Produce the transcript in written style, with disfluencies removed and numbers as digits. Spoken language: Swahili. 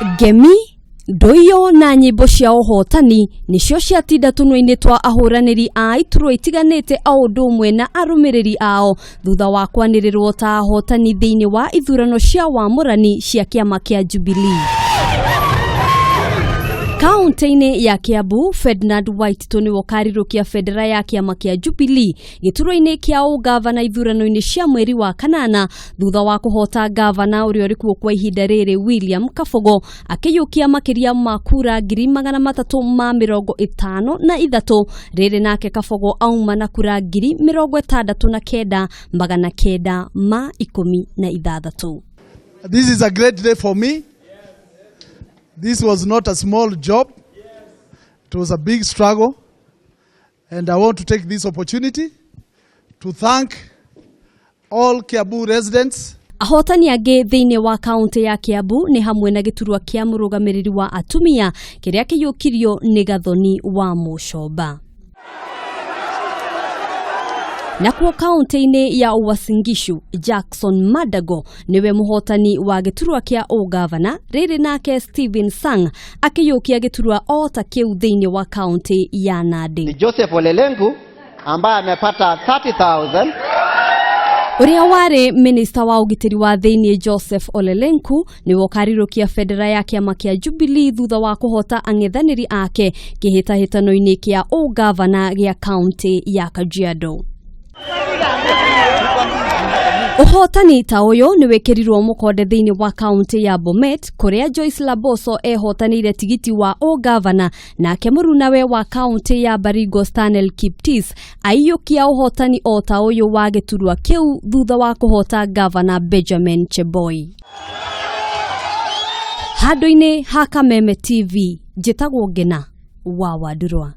Ngemi, nduhio na nyimbo cia uhotani nicio ciatinda tunua-ini twa ahuraniri a iturwa itiganite a undu umwe na arumiriri ao thutha wa kwanirirwo ta ahotani thiini wa ithurano cia Wamurani cia kiama kia Jubilee. Kaunti-ini ya Kiambu, Ferdinand Waititu ni wokarirukia federa ya kiama kia Jubilee gituro-ini kia ugavana ithurano-ini cia mweri wa kanana thutha wa kuhota gavana uria uri kuo kwa ihinda riri William Kabogo akiyukia makiria ma kura 353 riri nake Kabogo auma na kura 69,916. This is a great day for me. This was not a small job. It was a big struggle. And I want to take this opportunity to thank all Kiambu residents. Ahotani age thiini wa kaunti ya Kiambu ni hamwe na giturwa kia murugamiriri wa atumia kiria kiyukirio ni gathoni wa Mucoba. Na kwa kaunti-ini ya Uasin Gishu, Jackson Madago niwe muhotani wa giturwa kia ugavana riri nake Stephen Sang akiyukia giturwa ota kiu thiini wa kaunti ya Nandi. Ni Joseph Olelengu ambaye amepata 30,000. Uria wari minister wa ugitiri wa thiini Joseph Olelenku ni wokarirukia federa ya kiama kia Jubilee thutha wa kuhota ang'ethaniri ake kihitahitano-ini kia ugavana gia kaunti ya Kajiado. Uhotani ta uyu ni wekirirwo mukonde thiini wa kaunti ya Bomet kuria Joyce Laboso ehotanire tigiti wa ugavana nake murunawe wa kaunti ya Baringo Stanley Kiptis aiyukia uhotani o ta uyu wa giturwa kiu thutha wa kuhota gavana Benjamin Cheboi. Handu-ini ha Kameme TV njitagwo Ngina wa Wandurwa.